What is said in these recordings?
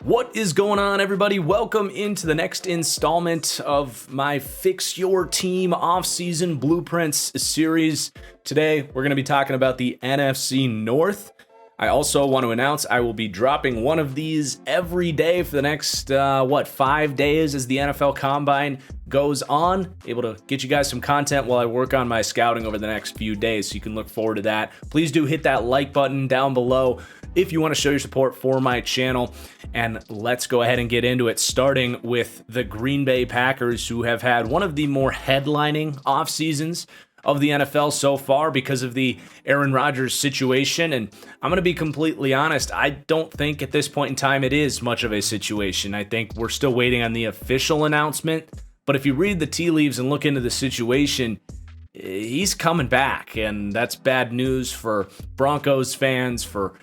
What is going on, everybody? Welcome into the next installment of my Fix Your Team Offseason Blueprints series. Today, we're going to be talking about the NFC North. I also want to announce I will be dropping one of these every day for the next, 5 days as the NFL Combine goes on. Able to get you guys some content while I work on my scouting over the next few days, so you can look forward to that. Please do hit that like button down below if you want to show your support for my channel. And let's go ahead and get into it, starting with the Green Bay Packers, who have had one of the more headlining off seasons of the NFL so far because of the Aaron Rodgers situation. And I'm going to be completely honest, I don't think at this point in time it is much of a situation. I think we're still waiting on the official announcement. But if you read the tea leaves and look into the situation, he's coming back. And that's bad news for Broncos fans, for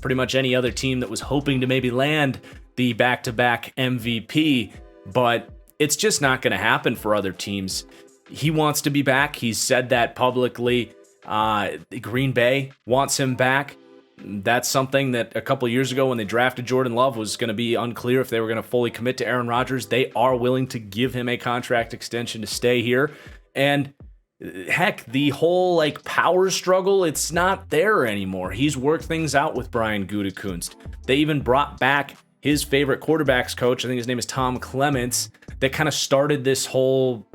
pretty much any other team that was hoping to maybe land the back-to-back MVP. But it's just not going to happen for other teams. He wants to be back. He's said that publicly. Green Bay wants him back. That's something that a couple years ago when they drafted Jordan Love was going to be unclear if they were going to fully commit to Aaron Rodgers. They are willing to give him a contract extension to stay here. And heck, the whole power struggle, it's not there anymore. He's worked things out with Brian Gutekunst. They even brought back his favorite quarterbacks coach. I think his name is Tom Clements. That kind of started this whole,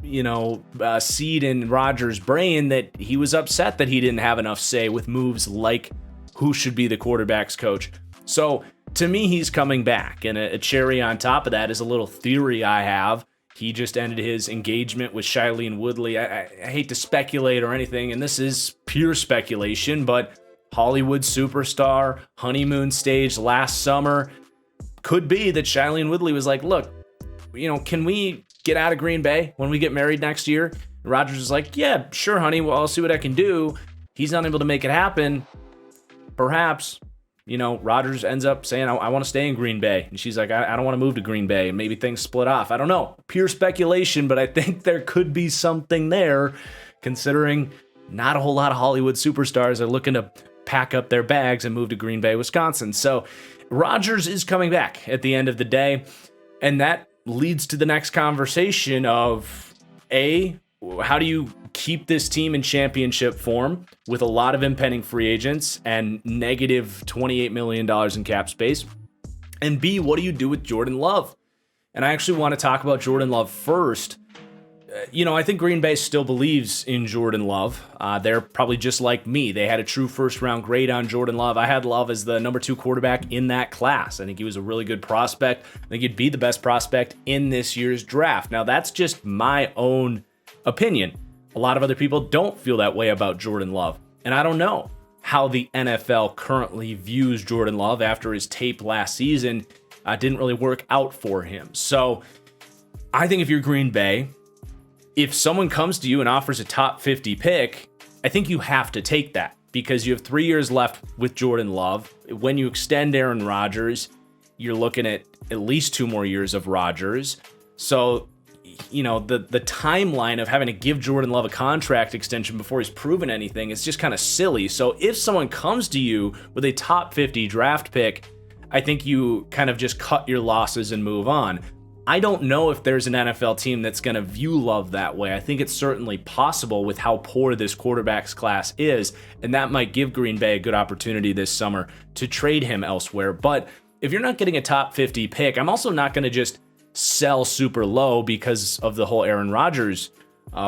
seed in Rodgers' brain that he was upset that he didn't have enough say with moves like who should be the quarterbacks coach. So to me, he's coming back. And a cherry on top of that is a little theory I have. He just ended his engagement with Shailene Woodley. I hate to speculate or anything, and this is pure speculation, but Hollywood superstar, honeymoon stage last summer. Could be that Shailene Woodley was like, look, can we get out of Green Bay when we get married next year? And Rodgers is like, yeah, sure, honey. Well, I'll see what I can do. He's not able to make it happen. Perhaps, Rodgers ends up saying, I want to stay in Green Bay. And she's like, I don't want to move to Green Bay. And maybe things split off. I don't know. Pure speculation, but I think there could be something there, considering not a whole lot of Hollywood superstars are looking to pack up their bags and move to Green Bay, Wisconsin. So Rodgers is coming back at the end of the day. And that leads to the next conversation of, how do you keep this team in championship form with a lot of impending free agents and negative $28 million in cap space? And B, what do you do with Jordan Love? And I actually want to talk about Jordan Love first. I think Green Bay still believes in Jordan Love. They're probably just like me. They had a true first-round grade on Jordan Love. I had Love as the number 2 quarterback in that class. I think he was a really good prospect. I think he'd be the best prospect in this year's draft. Now, that's just my own opinion. A lot of other people don't feel that way about Jordan Love. And I don't know how the NFL currently views Jordan Love after his tape last season didn't really work out for him. So I think if you're Green Bay, if someone comes to you and offers a top 50 pick, I think you have to take that because you have 3 years left with Jordan Love. When you extend Aaron Rodgers, you're looking at least 2 more years of Rodgers. So, the timeline of having to give Jordan Love a contract extension before he's proven anything is just kind of silly. So if someone comes to you with a top 50 draft pick, I think you kind of just cut your losses and move on. I don't know if there's an NFL team that's going to view Love that way. I think it's certainly possible with how poor this quarterback's class is, and that might give Green Bay a good opportunity this summer to trade him elsewhere. But if you're not getting a top 50 pick, I'm also not going to just sell super low because of the whole Aaron Rodgers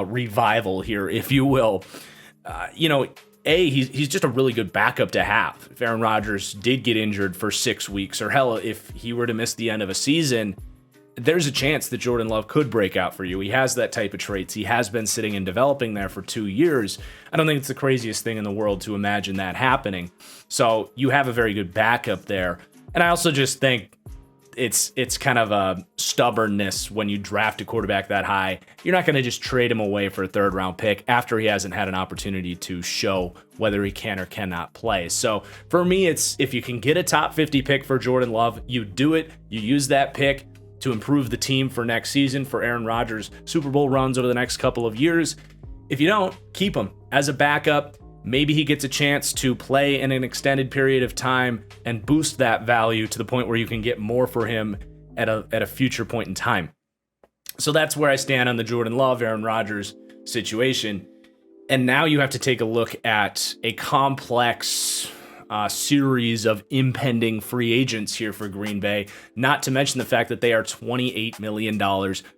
revival here, if you will. He's just a really good backup to have. If Aaron Rodgers did get injured for 6 weeks, or hell, if he were to miss the end of a season, there's a chance that Jordan Love could break out for you. He has that type of traits. He has been sitting and developing there for 2 years. I don't think it's the craziest thing in the world to imagine that happening. So you have a very good backup there. And I also just think it's kind of a stubbornness when you draft a quarterback that high. You're not going to just trade him away for a 3rd-round pick after he hasn't had an opportunity to show whether he can or cannot play. So for me, it's if you can get a top 50 pick for Jordan Love, you do it. You use that pick to improve the team for next season, for Aaron Rodgers' Super Bowl runs over the next couple of years. If you don't, keep him as a backup. maybe he gets a chance to play in an extended period of time and boost that value to the point where you can get more for him at a future point in time. So that's where I stand on the Jordan Love, Aaron Rodgers situation. And now you have to take a look at a complex series of impending free agents here for Green Bay, not to mention the fact that they are $28 million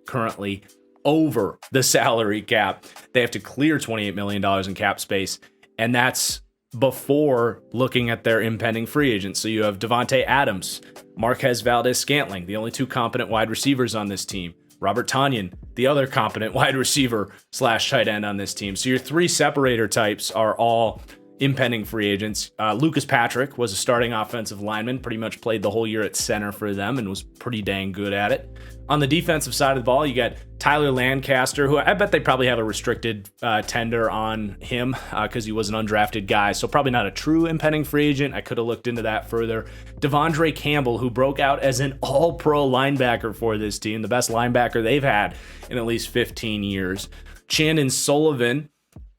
currently over the salary cap. They have to clear $28 million in cap space, and that's before looking at their impending free agents. So you have Devontae Adams, Marquez Valdes-Scantling, the only two competent wide receivers on this team. Robert Tonyan, the other competent wide receiver / tight end on this team. So your three separator types are all impending free agents. Lucas Patrick was a starting offensive lineman, pretty much played the whole year at center for them and was pretty dang good at it. On the defensive side of the ball, you got Tyler Lancaster, who I bet they probably have a restricted tender on him because he was an undrafted guy, so probably not a true impending free agent. I could have looked into that further. Devondre Campbell, who broke out as an all-pro linebacker for this team, the best linebacker they've had in at least 15 years. Chandon Sullivan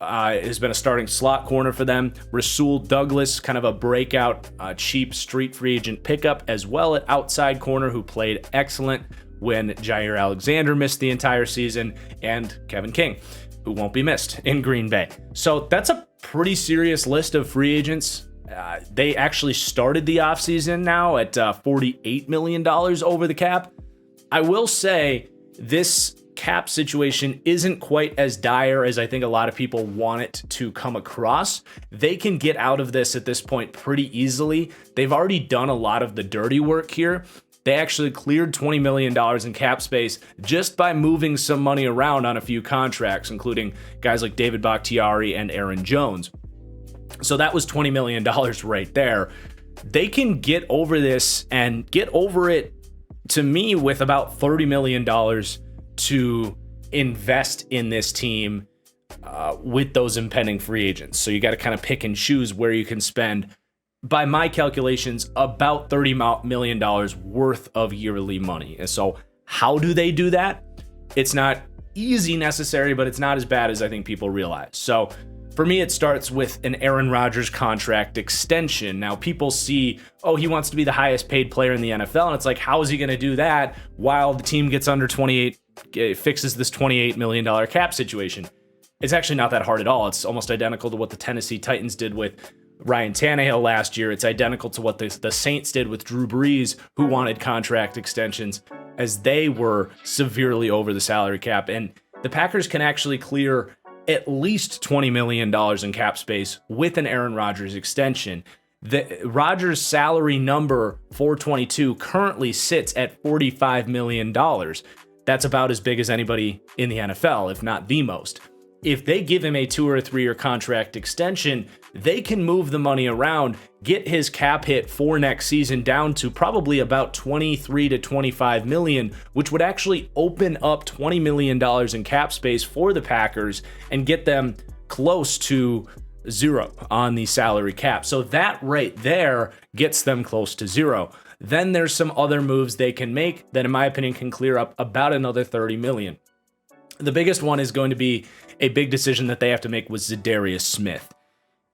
has been a starting slot corner for them. Rasul Douglas, kind of a breakout, cheap street free agent pickup, as well at outside corner, who played excellent when Jair Alexander missed the entire season, and Kevin King, who won't be missed in Green Bay. So that's a pretty serious list of free agents. They actually started the offseason now at $48 million over the cap. I will say this cap situation isn't quite as dire as I think a lot of people want it to come across. They can get out of this at this point pretty easily. They've already done a lot of the dirty work here. They actually cleared $20 million in cap space just by moving some money around on a few contracts, including guys like David Bakhtiari and Aaron Jones. So that was $20 million right there. They can get over this and get over it, to me, with about $30 million to invest in this team with those impending free agents. So you got to kind of pick and choose where you can spend, by my calculations, about $30 million worth of yearly money. And so how do they do that? It's not easy necessarily, but it's not as bad as I think people realize. So for me, it starts with an Aaron Rodgers contract extension. Now, people see, oh, he wants to be the highest paid player in the NFL. And it's like, how is he going to do that while the team gets under 28, fixes this $28 million cap situation? It's actually not that hard at all. It's almost identical to what the Tennessee Titans did with Ryan Tannehill last year. It's identical to what the Saints did with Drew Brees, who wanted contract extensions as they were severely over the salary cap. And the Packers can actually clear at least $20 million in cap space with an Aaron Rodgers extension. The Rodgers salary number 422 currently sits at $45 million. That's about as big as anybody in the NFL, if not the most. If they give him a 2 or 3 year contract extension, they can move the money around, get his cap hit for next season down to probably about 23 to 25 million, which would actually open up $20 million in cap space for the Packers and get them close to zero on the salary cap. So that right there gets them close to zero. Then there's some other moves they can make that, in my opinion, can clear up about another 30 million. The biggest one is going to be a big decision that they have to make with Zadarius Smith.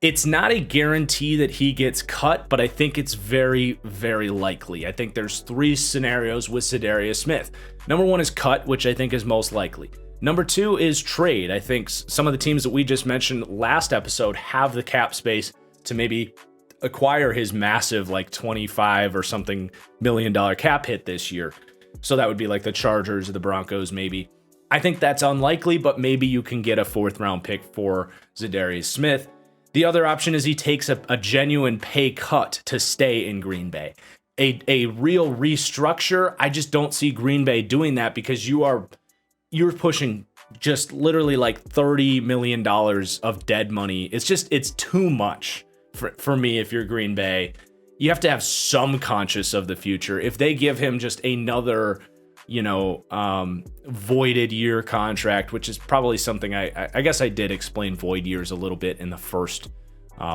It's not a guarantee that he gets cut, but I think it's very, very likely. I think there's 3 scenarios with Zadarius Smith. Number 1 is cut, which I think is most likely. Number 2 is trade. I think some of the teams that we just mentioned last episode have the cap space to maybe acquire his massive, like 25 or something million dollar cap hit this year. So that would be like the Chargers or the Broncos maybe. I think that's unlikely, but maybe you can get a 4th round pick for Zadarius Smith. The other option is he takes a genuine pay cut to stay in Green Bay. A real restructure, I just don't see Green Bay doing that, because you're pushing just literally like $30 million of dead money. It's too much for me if you're Green Bay. You have to have some conscience of the future. If they give him just another voided year contract, which is probably something I guess I did explain void years a little bit in the first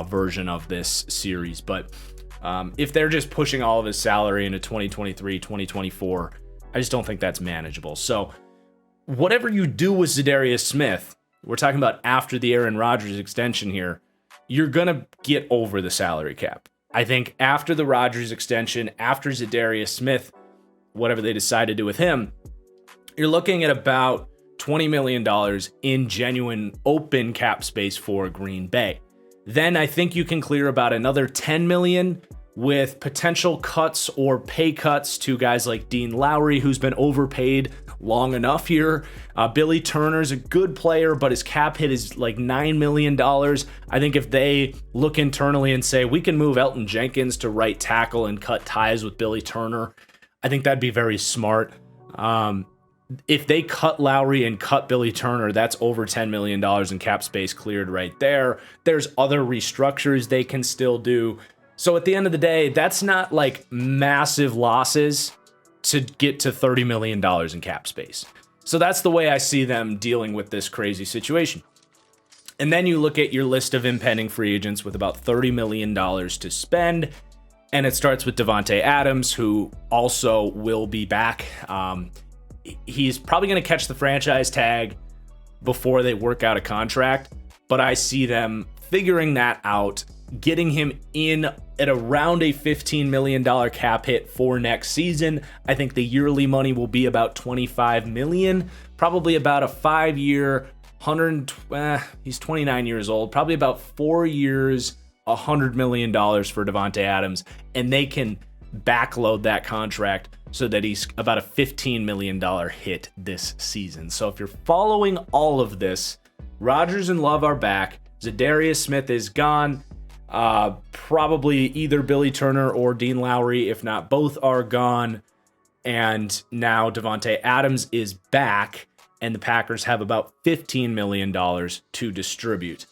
version of this series. But if they're just pushing all of his salary into 2023, 2024, I just don't think that's manageable. So whatever you do with Zadarius Smith, we're talking about after the Aaron Rodgers extension here, you're going to get over the salary cap. I think after the Rodgers extension, after Zadarius Smith, whatever they decide to do with him, you're looking at about $20 million in genuine open cap space for Green Bay. Then I think you can clear about another $10 million with potential cuts or pay cuts to guys like Dean Lowry, who's been overpaid long enough here. Billy Turner's a good player, but his cap hit is like $9 million. I think if they look internally and say, we can move Elton Jenkins to right tackle and cut ties with Billy Turner, I think that'd be very smart. If they cut Lowry and cut Billy Turner, that's over $10 million in cap space cleared right there. There's other restructures they can still do. So at the end of the day, that's not like massive losses to get to $30 million in cap space. So that's the way I see them dealing with this crazy situation. And then you look at your list of impending free agents with about $30 million to spend. And it starts with Davante Adams, who also will be back. He's probably going to catch the franchise tag before they work out a contract, but I see them figuring that out, getting him in at around a $15 million cap hit for next season. I think the yearly money will be about $25 million, probably about a 5-year, he's 29 years old, probably about 4 years, $100 million for Davante Adams, and they can backload that contract so that he's about a $15 million hit this season. So if you're following all of this, Rodgers and Love are back. Zadarius Smith is gone. Probably either Billy Turner or Dean Lowry, if not both, are gone. And now Davante Adams is back, and the Packers have about $15 million to distribute.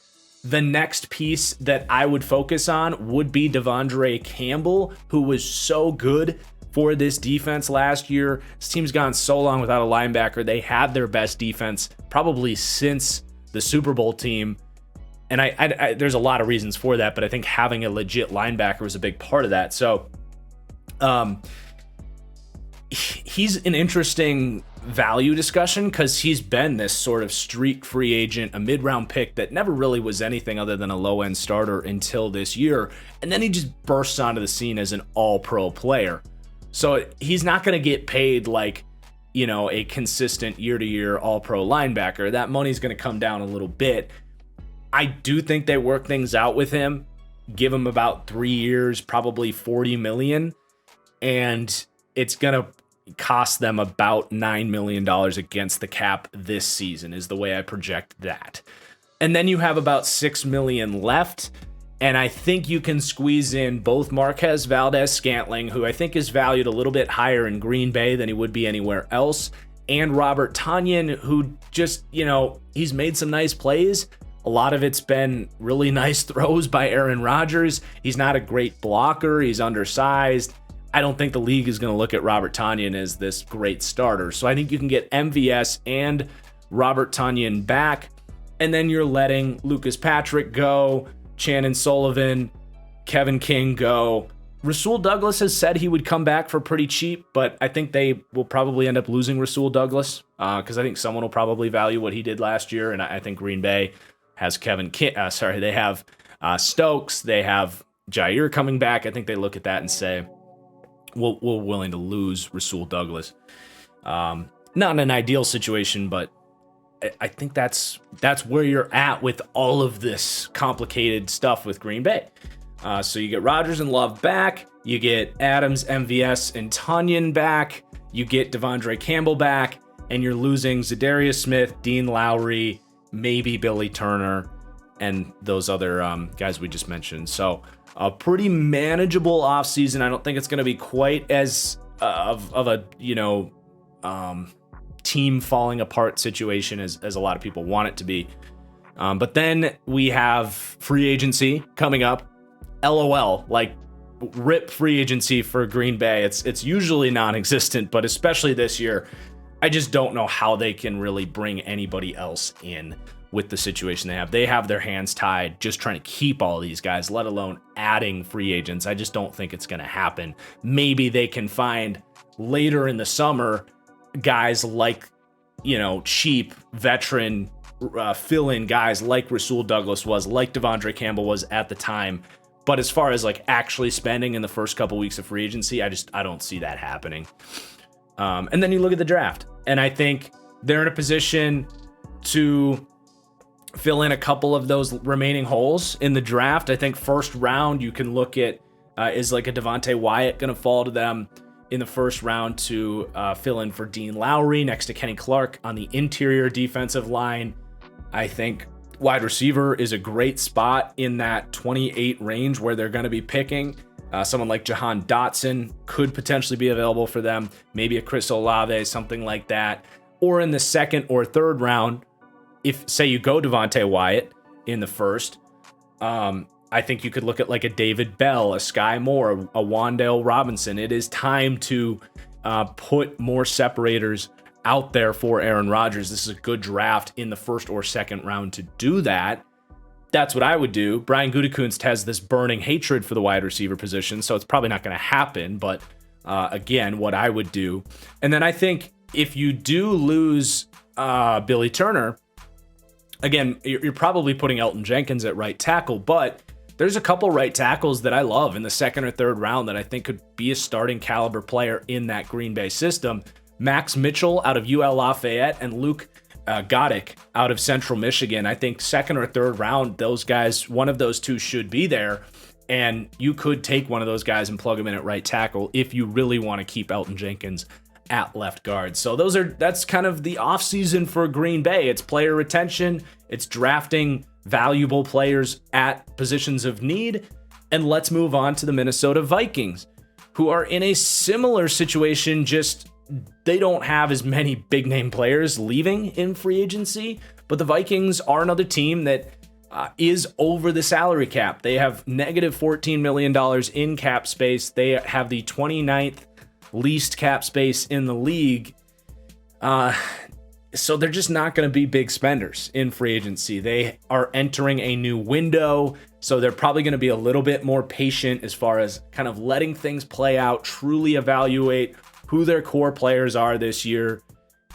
The next piece that I would focus on would be Devondre Campbell, who was so good for this defense last year. This team's gone so long without a linebacker. They had their best defense probably since the Super Bowl team. And I there's a lot of reasons for that, but I think having a legit linebacker was a big part of that. So he's an interesting value discussion because he's been this sort of streak free agent, a mid-round pick that never really was anything other than a low-end starter until this year. And then he just bursts onto the scene as an all-pro player. So he's not going to get paid like, a consistent year-to-year all-pro linebacker. That money's going to come down a little bit. I do think they work things out with him, give him about 3 years, probably $40 million, and it's going to cost them about $9 million against the cap this season is the way I project that. And then you have about $6 million left, and I think you can squeeze in both Marquez Valdes-Scantling, who I think is valued a little bit higher in Green Bay than he would be anywhere else, and Robert Tonyan, who just, he's made some nice plays. A lot of it's been really nice throws by Aaron Rodgers. He's not a great blocker. He's undersized. I don't think the league is going to look at Robert Tonyan as this great starter. So I think you can get MVS and Robert Tonyan back, and then you're letting Lucas Patrick go, Shannon Sullivan, Kevin King go. Rasul Douglas has said he would come back for pretty cheap, but I think they will probably end up losing Rasul Douglas because I think someone will probably value what he did last year, and I think Green Bay has they have Stokes, they have Jair coming back. I think they look at that and say, we're willing to lose Rasul Douglas. Not in an ideal situation, but I think that's where you're at with all of this complicated stuff with Green Bay. So you get Rodgers and Love back, you get Adams, MVS, and Tonyan back, you get Devondre Campbell back, and you're losing Zadarius Smith, Dean Lowry, maybe Billy Turner, and those other guys we just mentioned. So a pretty manageable offseason. I don't think it's going to be quite as of a team falling apart situation as a lot of people want it to be. But then we have free agency coming up. LOL, like rip free agency for Green Bay. It's usually non-existent, but especially this year, I just don't know how they can really bring anybody else in with the situation they have. They have their hands tied just trying to keep all these guys, let alone adding free agents. I just don't think it's going to happen. Maybe they can find later in the summer guys like, cheap veteran fill-in guys like Rasul Douglas was, like Devondre Campbell was at the time. But as far as like actually spending in the first couple weeks of free agency, I don't see that happening. And then you look at the draft, and I think they're in a position to fill in a couple of those remaining holes in the draft. I think first round you can look at is like a Devontae Wyatt going to fall to them in the first round to fill in for Dean Lowry next to Kenny Clark on the interior defensive line. I think wide receiver is a great spot in that 28 range where they're going to be picking. Someone like Jahan Dotson could potentially be available for them. Maybe a Chris Olave, something like that. Or in the second or third round, if say you go Devontae Wyatt in the first, I think you could look at like a David Bell, a Sky Moore, a Wan'Dale Robinson. It is time to put more separators out there for Aaron Rodgers. This is a good draft in the first or second round to do that. That's what I would do. Brian Gutekunst has this burning hatred for the wide receiver position, so it's probably not going to happen. But again, what I would do. And then I think if you do lose Billy Turner, again, you're probably putting Elton Jenkins at right tackle, but there's a couple right tackles that I love in the second or third round that I think could be a starting caliber player in that Green Bay system. Max Mitchell out of UL Lafayette and Luke Goddick out of Central Michigan. I think second or third round, those guys, one of those two should be there. And you could take one of those guys and plug him in at right tackle if you really want to keep Elton Jenkins at left guard. So that's kind of the offseason for Green Bay. It's player retention. It's drafting valuable players at positions of need. And let's move on to the Minnesota Vikings, who are in a similar situation, just they don't have as many big name players leaving in free agency, but the Vikings are another team that is over the salary cap. They have negative $14 million in cap space. They have the 29th least cap space in the league. So they're just not going to be big spenders in free agency. They are entering a new window, so they're probably going to be a little bit more patient as far as kind of letting things play out, truly evaluate who their core players are this year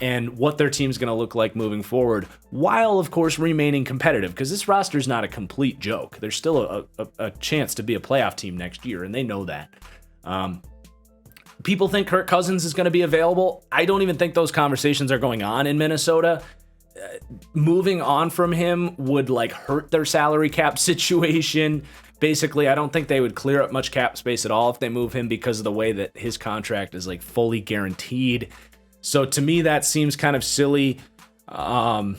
and what their team's going to look like moving forward, while, of course, remaining competitive, because this roster is not a complete joke. There's still a chance to be a playoff team next year, and they know that. People think Kirk Cousins is going to be available. I don't even think those conversations are going on in Minnesota. Moving on from him would like hurt their salary cap situation. Basically, I don't think they would clear up much cap space at all if they move him because of the way that his contract is like fully guaranteed. So to me, that seems kind of silly. Kellen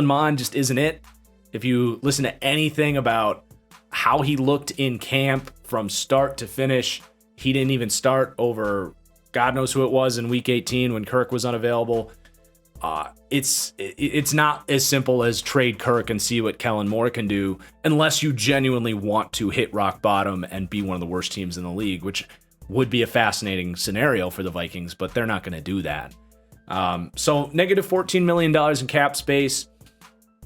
Mond just isn't it. If you listen to anything about how he looked in camp from start to finish, he didn't even start over God knows who it was in week 18 when Kirk was unavailable. It's not as simple as trade Kirk and see what Kellen Moore can do unless you genuinely want to hit rock bottom and be one of the worst teams in the league, which would be a fascinating scenario for the Vikings, but they're not going to do that. So negative $14 million in cap space.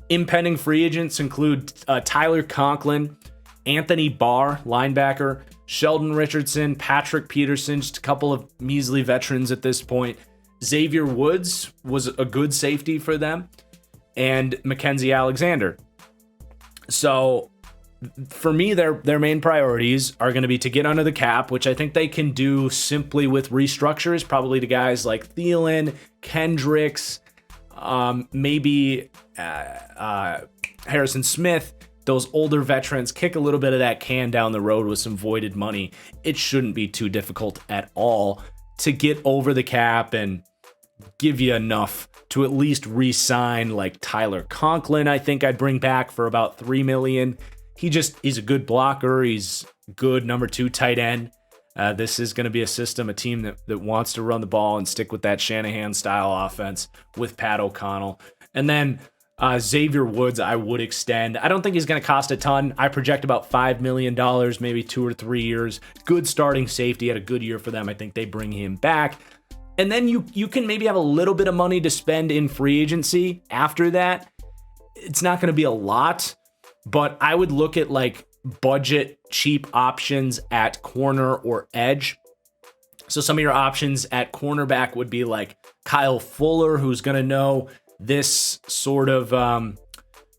Impending free agents include Tyler Conklin, Anthony Barr, linebacker, Sheldon Richardson, Patrick Peterson, just a couple of measly veterans at this point. Xavier Woods was a good safety for them, and Mackenzie Alexander. So for me, their main priorities are going to be to get under the cap, which I think they can do simply with restructures, probably to guys like Thielen, Kendricks, maybe Harrison Smith. Those older veterans, kick a little bit of that can down the road with some voided money. It shouldn't be too difficult at all to get over the cap and give you enough to at least re-sign like Tyler Conklin. I think I'd bring back for about $3 million. He's a good blocker. He's good number 2 tight end. This is going to be a system, a team that wants to run the ball and stick with that Shanahan style offense with Pat O'Connell. And then Xavier Woods, I would extend. I don't think he's going to cost a ton. I project about $5 million, maybe 2 or 3 years. Good starting safety, had a good year for them. I think they bring him back. And then you can maybe have a little bit of money to spend in free agency after that. It's not going to be a lot, but I would look at like budget cheap options at corner or edge. So some of your options at cornerback would be like Kyle Fuller, who's going to know this sort of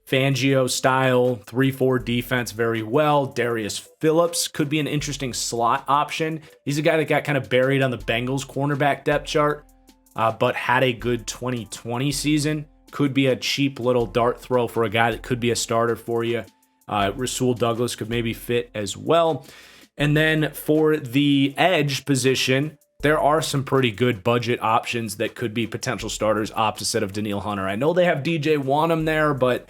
Fangio style 3-4 defense very well. Darius Phillips could be an interesting slot option. He's a guy that got kind of buried on the Bengals cornerback depth chart, but had a good 2020 season. Could be a cheap little dart throw for a guy that could be a starter for you. Rasul Douglas could maybe fit as well. And then for the edge position, there are some pretty good budget options that could be potential starters opposite of Danielle Hunter. I know they have DJ Wanham there, but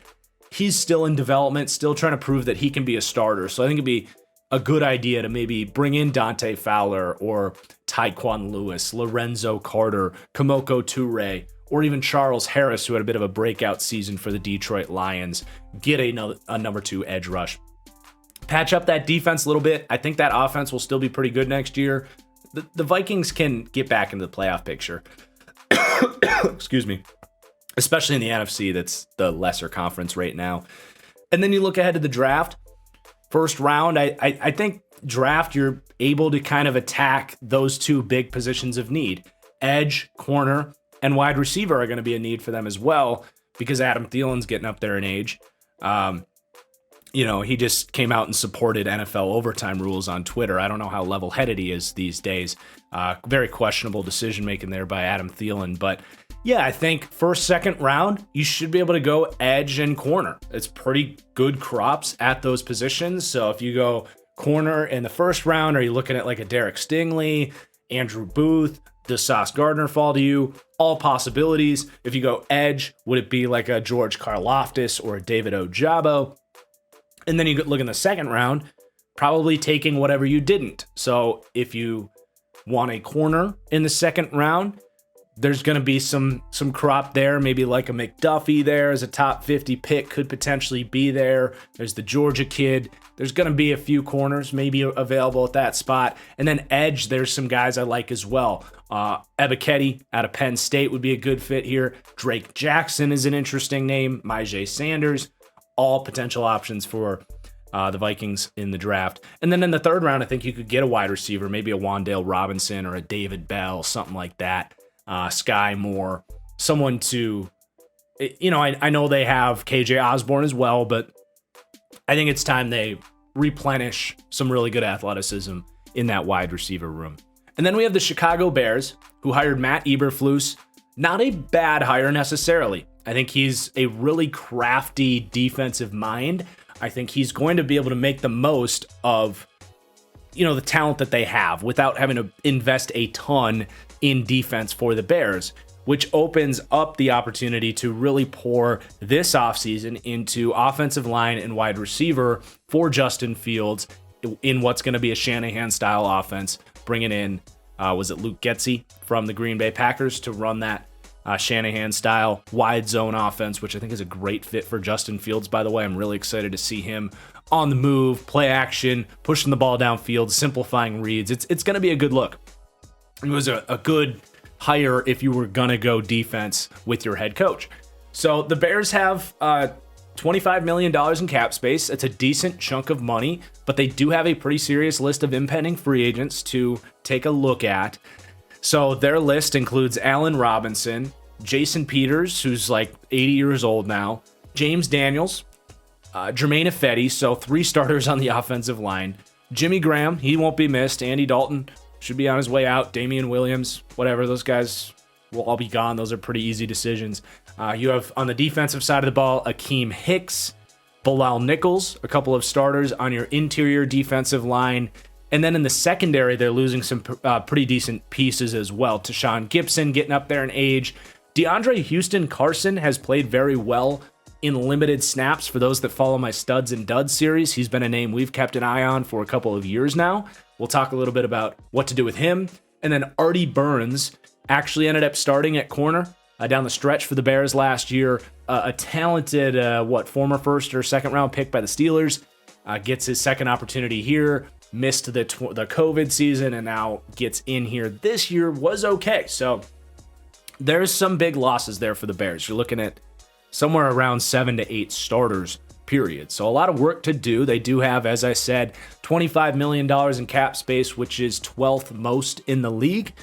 he's still in development, still trying to prove that he can be a starter. So I think it'd be a good idea to maybe bring in Dante Fowler or Tyquan Lewis, Lorenzo Carter, Kamoko Toure, or even Charles Harris, who had a bit of a breakout season for the Detroit Lions. Get a number 2 edge rush. Patch up that defense a little bit. I think that offense will still be pretty good next year. The Vikings can get back into the playoff picture. Excuse me. Especially in the NFC, that's the lesser conference right now. And then you look ahead to the draft. First round, I think draft, you're able to kind of attack those 2 big positions of need. Edge, corner, and wide receiver are going to be a need for them as well, because Adam Thielen's getting up there in age. He just came out and supported NFL overtime rules on Twitter. I don't know how level-headed he is these days. Very questionable decision-making there by Adam Thielen. But yeah, I think first, second round, you should be able to go edge and corner. It's pretty good crops at those positions. So if you go corner in the first round, are you looking at like a Derek Stingley, Andrew Booth, does Sauce Gardner fall to you? All possibilities. If you go edge, would it be like a George Karlaftis or a David Ojabo? And then you look in the second round, probably taking whatever you didn't. So if you want a corner in the second round, there's going to be some crop there, maybe like a McDuffie there as a top 50 pick could potentially be there. There's the Georgia kid. There's going to be a few corners maybe available at that spot. And then edge, there's some guys I like as well. Ebiketie out of Penn State would be a good fit here. Drake Jackson is an interesting name. Myjai Sanders. All potential options for the Vikings in the draft. And then in the third round, I think you could get a wide receiver, maybe a Wan'Dale Robinson or a David Bell, something like that. Sky Moore, someone to, I know they have KJ Osborne as well, but I think it's time they replenish some really good athleticism in that wide receiver room. And then we have the Chicago Bears, who hired Matt Eberflus. Not a bad hire necessarily. I think he's a really crafty defensive mind. I think he's going to be able to make the most of, the talent that they have without having to invest a ton in defense for the Bears, which opens up the opportunity to really pour this offseason into offensive line and wide receiver for Justin Fields in what's going to be a Shanahan-style offense, bringing in, was it Luke Getsy from the Green Bay Packers to run that Shanahan-style wide zone offense, which I think is a great fit for Justin Fields, by the way. I'm really excited to see him on the move, play action, pushing the ball downfield, simplifying reads. It's going to be a good look. It was a good hire if you were going to go defense with your head coach. So the Bears have $25 million in cap space. It's a decent chunk of money, but they do have a pretty serious list of impending free agents to take a look at. So their list includes Allen Robinson, Jason Peters, who's like 80 years old now, James Daniels, Jermaine Ifedi, so 3 starters on the offensive line, Jimmy Graham, he won't be missed, Andy Dalton should be on his way out, Damian Williams, whatever, those guys will all be gone. Those are pretty easy decisions. You have on the defensive side of the ball, Akeem Hicks, Bilal Nichols, a couple of starters on your interior defensive line. And then in the secondary, they're losing some pretty decent pieces as well. Tashawn Gibson getting up there in age. DeAndre Houston Carson has played very well in limited snaps. For those that follow my Studs and Duds series, he's been a name we've kept an eye on for a couple of years now. We'll talk a little bit about what to do with him. And then Artie Burns actually ended up starting at corner down the stretch for the Bears last year. A talented, former first or second round pick by the Steelers. Gets his second opportunity here. Missed the COVID season and now gets in here this year. Was okay. So there's some big losses there for the Bears. You're looking at somewhere around 7 to 8 starters, period. So a lot of work to do. They do have, as I said, $25 million in cap space, which is 12th most in the league.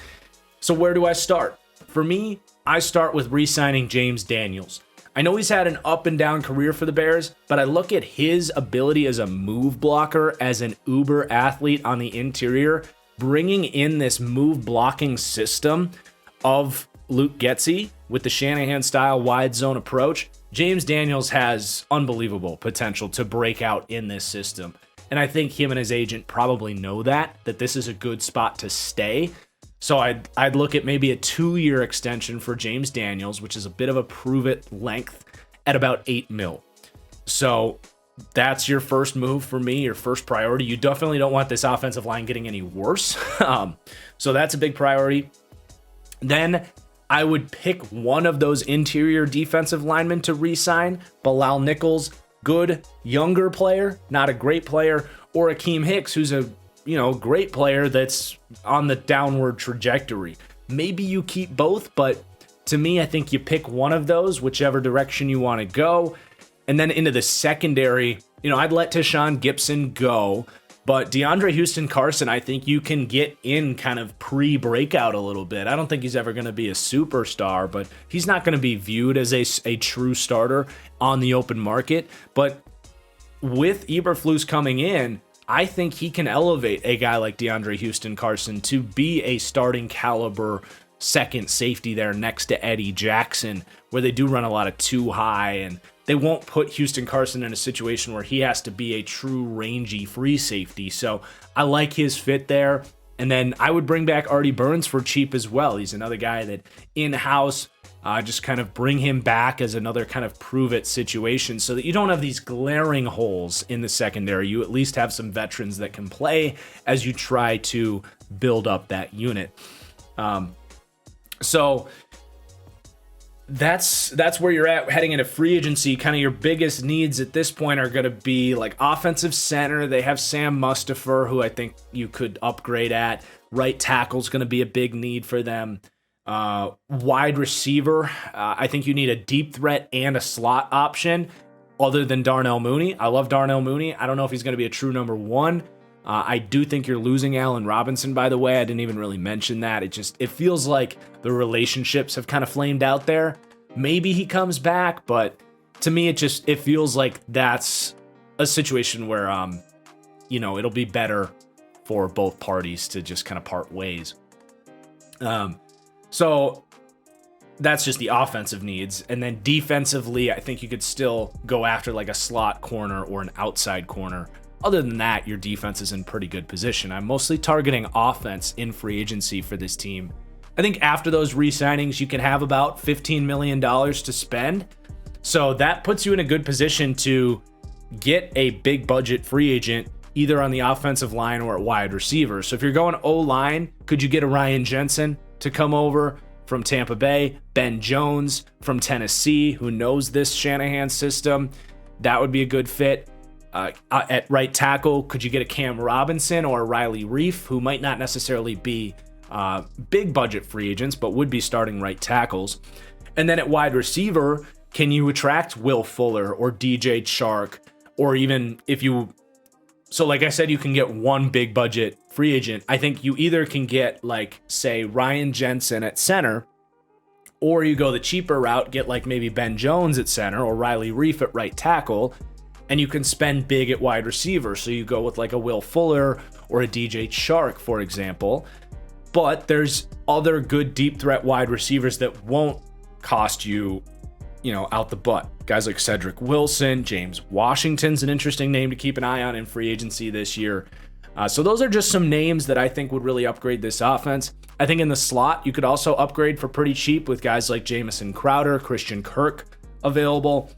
So where do I start? For me, I start with re-signing James Daniels. I know he's had an up and down career for the Bears, but I look at his ability as a move blocker, as an uber athlete on the interior, bringing in this move blocking system of Luke Getsy with the Shanahan style wide zone approach. James Daniels has unbelievable potential to break out in this system. And I think him and his agent probably know that this is a good spot to stay. So I'd look at maybe a 2-year extension for James Daniels, which is a bit of a prove it length at about $8 million. So that's your first move for me, your first priority. You definitely don't want this offensive line getting any worse. So that's a big priority. Then I would pick one of those interior defensive linemen to re-sign. Bilal Nichols, good younger player, not a great player, or Akeem Hicks, who's a great player that's on the downward trajectory. Maybe you keep both, but to me, I think you pick one of those, whichever direction you want to go. And then into the secondary, I'd let Tashawn Gibson go, but DeAndre Houston Carson, I think you can get in kind of pre-breakout a little bit. I don't think he's ever going to be a superstar, but he's not going to be viewed as a true starter on the open market. But with Eberflus coming in, I think he can elevate a guy like DeAndre Houston Carson to be a starting caliber second safety there next to Eddie Jackson, where they do run a lot of too high, and they won't put Houston Carson in a situation where he has to be a true rangy free safety. So I like his fit there. And then I would bring back Artie Burns for cheap as well. He's another guy that in-house, just kind of bring him back as another kind of prove-it situation so that you don't have these glaring holes in the secondary. You at least have some veterans that can play as you try to build up that unit. So that's where you're at heading into free agency. Kind of your biggest needs at this point are going to be like offensive center. They have Sam Mustipher, who I think you could upgrade at. Right tackle is going to be a big need for them. Wide receiver, I think you need a deep threat and a slot option other than Darnell Mooney. I love Darnell Mooney. I don't know if he's going to be a true number one. I do think you're losing Allen Robinson, by the way. I didn't even really mention that. It feels like the relationships have kind of flamed out there. Maybe he comes back, but to me, it feels like that's a situation where, it'll be better for both parties to just kind of part ways. So that's just the offensive needs. And then defensively, I think you could still go after like a slot corner or an outside corner. Other than that, your defense is in pretty good position. I'm mostly targeting offense in free agency for this team. I think after those re-signings, you can have about $15 million to spend. So that puts you in a good position to get a big budget free agent, either on the offensive line or at wide receiver. So if you're going O-line, could you get a Ryan Jensen to come over from Tampa Bay? Ben Jones from Tennessee, who knows this Shanahan system. That would be a good fit. At right tackle, could you get a Cam Robinson or a Riley Reif, who might not necessarily be big budget free agents, but would be starting right tackles? And then at wide receiver, can you attract Will Fuller or DJ Chark, or even so like I said, you can get one big budget free agent. I think you either can get like, say, Ryan Jensen at center, or you go the cheaper route, get like maybe Ben Jones at center or Riley Reif at right tackle, and you can spend big at wide receiver. So you go with like a Will Fuller or a DJ Chark, for example. But there's other good deep threat wide receivers that won't cost you, out the butt. Guys like Cedric Wilson, James Washington's an interesting name to keep an eye on in free agency this year. So those are just some names that I think would really upgrade this offense. I think in the slot, you could also upgrade for pretty cheap with guys like Jamison Crowder, Christian Kirk available.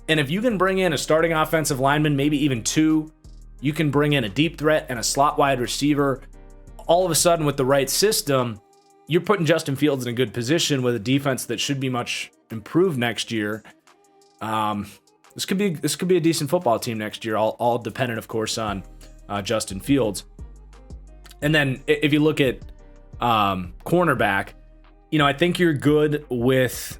And if you can bring in a starting offensive lineman, maybe even two, you can bring in a deep threat and a slot wide receiver. All of a sudden, with the right system, you're putting Justin Fields in a good position with a defense that should be much improved next year. This could be a decent football team next year, all dependent, of course, on Justin Fields. And then if you look at cornerback, I think you're good with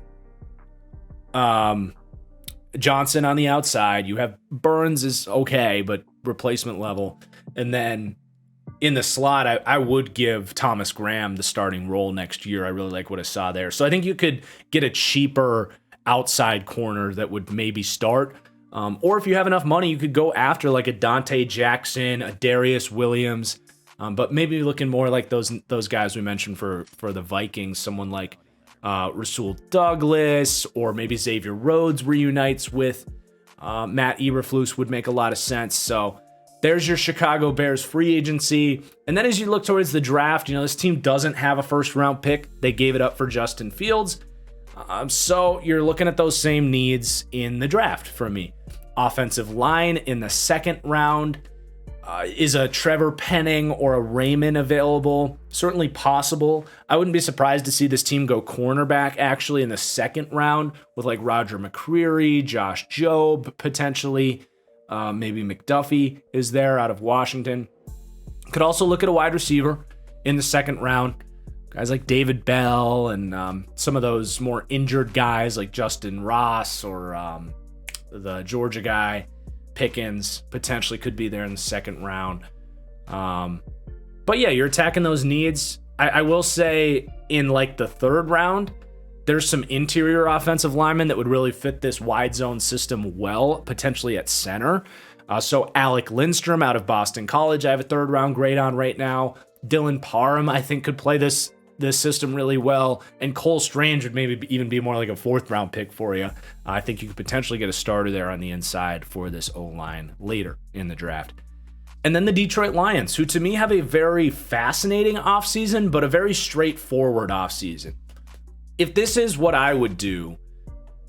Johnson on the outside. You have Burns is okay, but replacement level. And then, in the slot, I would give Thomas Graham the starting role next year. I really like what I saw there. So I think you could get a cheaper outside corner that would maybe start. Or if you have enough money, you could go after like a Dante Jackson, a Darius Williams, but maybe looking more like those guys we mentioned for the Vikings, someone like Rasul Douglas, or maybe Xavier Rhodes reunites with Matt Eberflus would make a lot of sense. So there's your Chicago Bears free agency. And then as you look towards the draft, this team doesn't have a first round pick. They gave it up for Justin Fields. So you're looking at those same needs in the draft for me. Offensive line in the second round. Is a Trevor Penning or a Raymond available? Certainly possible. I wouldn't be surprised to see this team go cornerback actually in the second round with like Roger McCreary, Josh Jobe potentially. Maybe McDuffie is there out of Washington. Could also look at a wide receiver in the second round. Guys like David Bell and some of those more injured guys like Justin Ross or the Georgia guy, Pickens, potentially could be there in the second round. But yeah, you're attacking those needs. I will say in like the third round, there's some interior offensive linemen that would really fit this wide zone system well, potentially at center. So Alec Lindstrom out of Boston College, I have a third round grade on right now. Dylan Parham, I think, could play this system really well. And Cole Strange would maybe even be more like a fourth round pick for you. I think you could potentially get a starter there on the inside for this O-line later in the draft. And then the Detroit Lions, who to me have a very fascinating offseason, but a very straightforward offseason. If this is what I would do,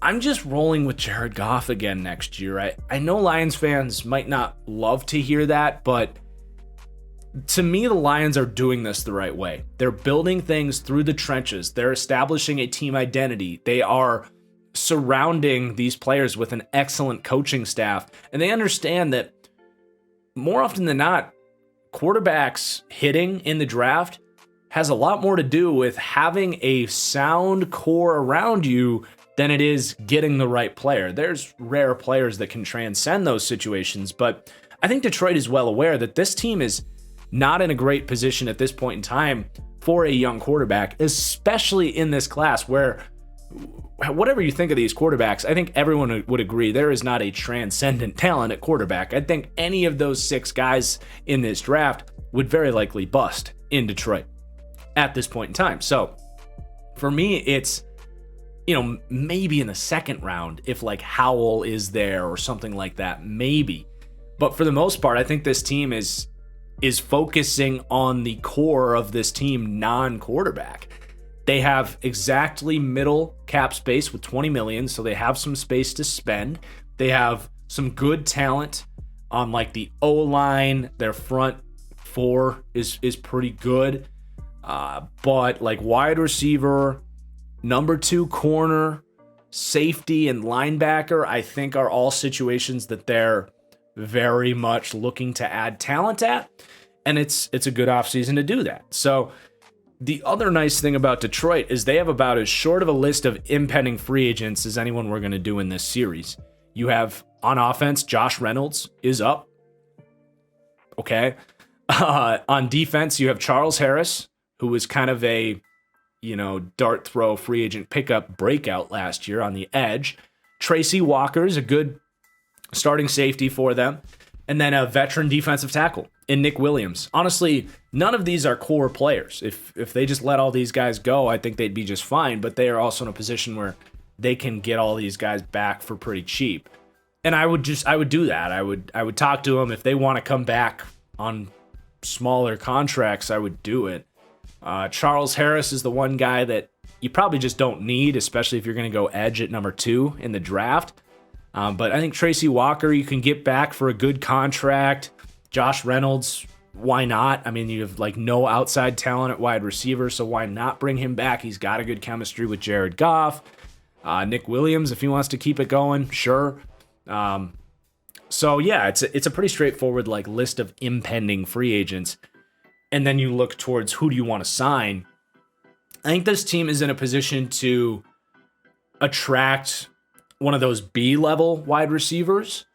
I'm just rolling with Jared Goff again next year. I know Lions fans might not love to hear that, but to me, the Lions are doing this the right way. They're building things through the trenches. They're establishing a team identity. They are surrounding these players with an excellent coaching staff, and they understand that more often than not, quarterbacks hitting in the draft has a lot more to do with having a sound core around you than it is getting the right player. There's rare players that can transcend those situations, but I think Detroit is well aware that this team is not in a great position at this point in time for a young quarterback, especially in this class where, whatever you think of these quarterbacks, I think everyone would agree there is not a transcendent talent at quarterback. I think any of those 6 guys in this draft would very likely bust in Detroit at this point in time. So for me, it's, maybe in the second round if like Howell is there or something like that, maybe. But for the most part, I think this team is focusing on the core of this team non-quarterback. They have exactly middle cap space with $20 million, so they have some space to spend. They have some good talent on like the O-line. Their front 4 is pretty good. But like wide receiver, number 2 corner, safety, and linebacker, I think are all situations that they're very much looking to add talent at. And it's a good offseason to do that. So the other nice thing about Detroit is they have about as short of a list of impending free agents as anyone we're going to do in this series. You have on offense, Josh Reynolds is up. Okay. On defense, you have Charles Harris, who was kind of a, dart throw free agent pickup breakout last year on the edge. Tracy Walker is a good starting safety for them. And then a veteran defensive tackle in Nick Williams. Honestly, none of these are core players. If they just let all these guys go, I think they'd be just fine. But they are also in a position where they can get all these guys back for pretty cheap. And I would do that. I would talk to them if they want to come back on smaller contracts. I would do it. Charles Harris is the one guy that you probably just don't need, especially if you're going to go edge at number 2 in the draft. But I think Tracy Walker, you can get back for a good contract. Josh Reynolds, why not? I mean, you have like no outside talent at wide receiver, so why not bring him back? He's got a good chemistry with Jared Goff. Nick Williams, if he wants to keep it going, sure. So yeah, it's a pretty straightforward like list of impending free agents. And then you look towards who do you want to sign. I think this team is in a position to attract one of those B-level wide receivers.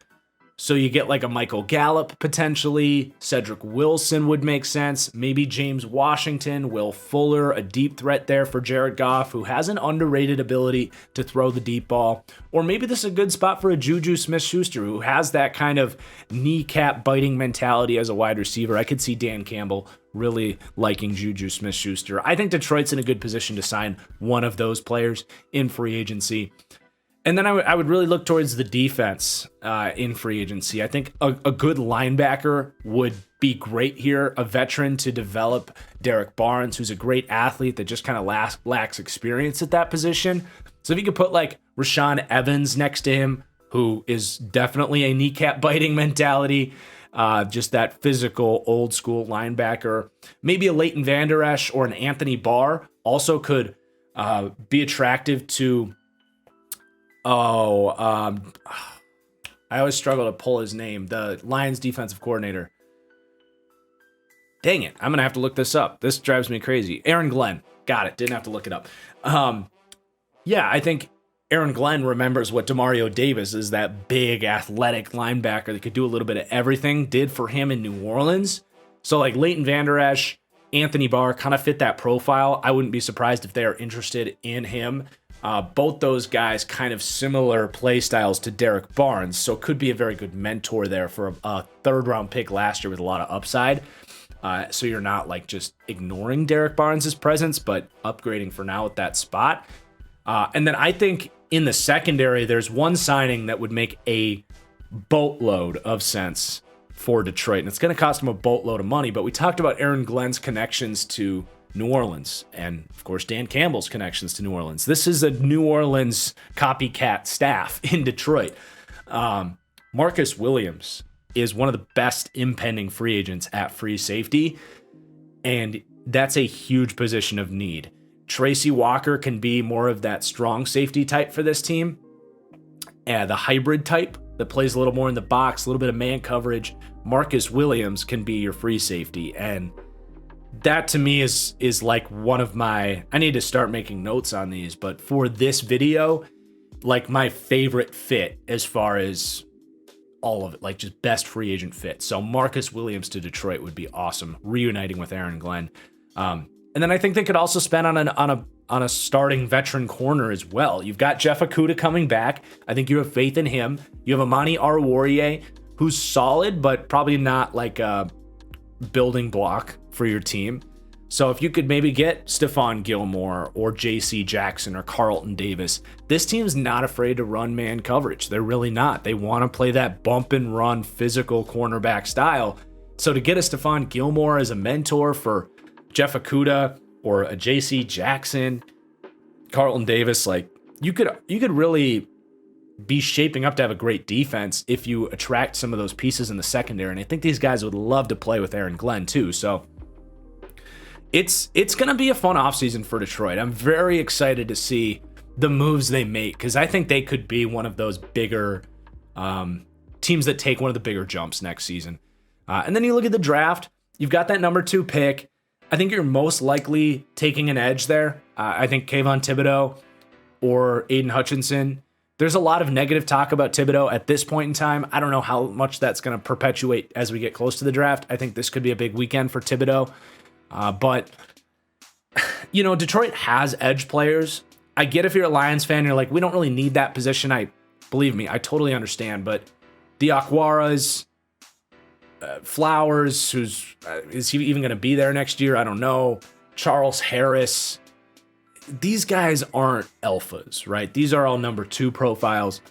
So you get like a Michael Gallup potentially, Cedric Wilson would make sense, maybe James Washington, Will Fuller, a deep threat there for Jared Goff, who has an underrated ability to throw the deep ball. Or maybe this is a good spot for a Juju Smith-Schuster, who has that kind of kneecap biting mentality as a wide receiver. I could see Dan Campbell really liking Juju Smith-Schuster. I think Detroit's in a good position to sign one of those players in free agency. And then I would really look towards the defense in free agency. I think a good linebacker would be great here, a veteran to develop Derek Barnes, who's a great athlete that just kind of lacks experience at that position. So if you could put like Rashaan Evans next to him, who is definitely a kneecap biting mentality, just that physical old school linebacker, maybe a Leighton Vander Esch or an Anthony Barr also could be attractive to. I always struggle to pull his name. The Lions defensive coordinator. Dang it. I'm going to have to look this up. This drives me crazy. Aaron Glenn. Got it. Didn't have to look it up. Yeah, I think Aaron Glenn remembers what Demario Davis is, that big athletic linebacker that could do a little bit of everything, did for him in New Orleans. So like Leighton Vander Esch, Anthony Barr kind of fit that profile. I wouldn't be surprised if they are interested in him. Both those guys kind of similar play styles to Derek Barnes, so could be a very good mentor there for a third-round pick last year with a lot of upside. So you're not like just ignoring Derek Barnes' presence, but upgrading for now at that spot. And then I think in the secondary, there's one signing that would make a boatload of sense for Detroit, and it's going to cost them a boatload of money. But we talked about Aaron Glenn's connections to New Orleans, and of course Dan Campbell's connections to New Orleans. This is a New Orleans copycat staff in Detroit. Marcus Williams is one of the best impending free agents at free safety, and that's a huge position of need. Tracy Walker can be more of that strong safety type for this team, the hybrid type that plays a little more in the box, a little bit of man coverage. Marcus Williams can be your free safety, and that to me is like one of my, I need to start making notes on these, but for this video, like my favorite fit as far as all of it, like just best free agent fit. So Marcus Williams to Detroit would be awesome, reuniting with Aaron Glenn. And then I think they could also spend on a starting veteran corner as well. You've got Jeff Okudah coming back. I think you have faith in him. You have Amani Oruwariye, who's solid, but probably not like a building block for your team. So if you could maybe get Stephon Gilmore or JC Jackson or Carlton Davis, this team's not afraid to run man coverage. They're really not. They want to play that bump and run physical cornerback style. So to get a Stephon Gilmore as a mentor for Jeff Okudah or a JC Jackson, Carlton Davis, like you could really be shaping up to have a great defense if you attract some of those pieces in the secondary. And I think these guys would love to play with Aaron Glenn too. So it's going to be a fun offseason for Detroit. I'm very excited to see the moves they make, because I think they could be one of those bigger teams that take one of the bigger jumps next season. And then you look at the draft, you've got that number 2 pick. I think you're most likely taking an edge there. I think Kayvon Thibodeau or Aiden Hutchinson. There's a lot of negative talk about Thibodeau at this point in time. I don't know how much that's going to perpetuate as we get close to the draft. I think this could be a big weekend for Thibodeau. But, you know, Detroit has edge players. I get if you're a Lions fan, you're like, we don't really need that position. Believe me, I totally understand. But the Akwaras, Flowers, is he even going to be there next year? I don't know. Charles Harris. These guys aren't alphas, right? These are all number 2 profiles.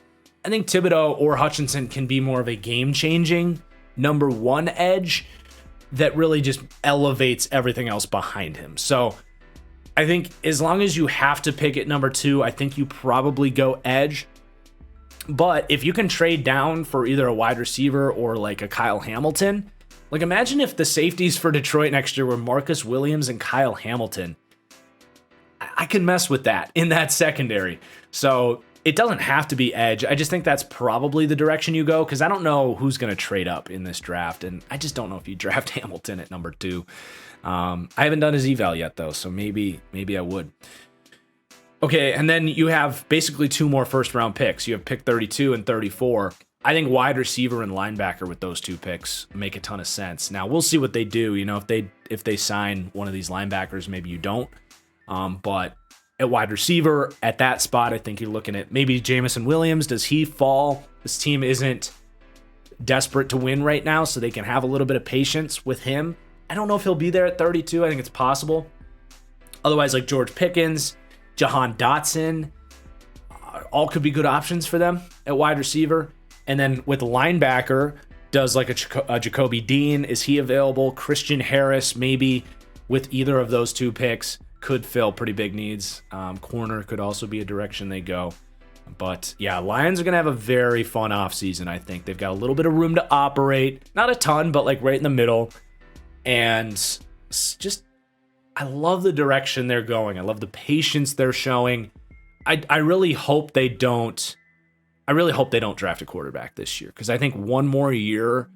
I think Thibodeau or Hutchinson can be more of a game-changing number 1 edge that really just elevates everything else behind him. So I think as long as you have to pick at number 2, I think you probably go edge. But if you can trade down for either a wide receiver or like a Kyle Hamilton, like imagine if the safeties for Detroit next year were Marcus Williams and Kyle Hamilton. I can mess with that in that secondary. So it doesn't have to be edge. I just think that's probably the direction you go, because I don't know who's going to trade up in this draft. And I just don't know if you draft Hamilton at number 2. I haven't done his eval yet, though, so maybe I would. Okay, and then you have basically 2 more first-round picks. You have pick 32 and 34. I think wide receiver and linebacker with those two picks make a ton of sense. Now we'll see what they do. If they sign one of these linebackers, maybe you don't. But at wide receiver, at that spot, I think you're looking at maybe Jamison Williams. Does he fall? This team isn't desperate to win right now, so they can have a little bit of patience with him. I don't know if he'll be there at 32. I think it's possible. Otherwise, like George Pickens, Jahan Dotson, all could be good options for them at wide receiver. And then with linebacker, does like a Jacoby Dean, is he available? Christian Harris, maybe with either of those two picks, could fill pretty big needs. Corner could also be a direction they go. But yeah, Lions are going to have a very fun offseason, I think. They've got a little bit of room to operate. Not a ton, but like right in the middle. And just, I love the direction they're going. I love the patience they're showing. I really hope they don't draft a quarterback this year, because I think one more year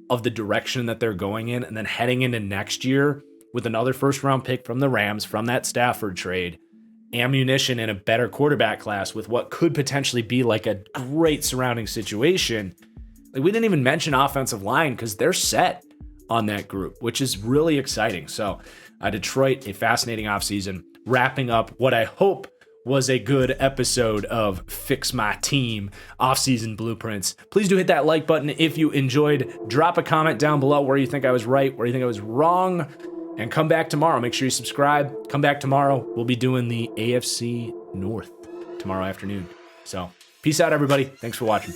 of the direction that they're going in, and then heading into next year with another first-round pick from the Rams, from that Stafford trade, ammunition and a better quarterback class with what could potentially be like a great surrounding situation. Like, we didn't even mention offensive line because they're set on that group, which is really exciting. So Detroit, a fascinating offseason, wrapping up what I hope was a good episode of Fix My Team offseason blueprints. Please do hit that like button if you enjoyed. Drop a comment down below where you think I was right, where you think I was wrong, and come back tomorrow. Make sure you subscribe. Come back tomorrow. We'll be doing the AFC North tomorrow afternoon. So peace out, everybody. Thanks for watching.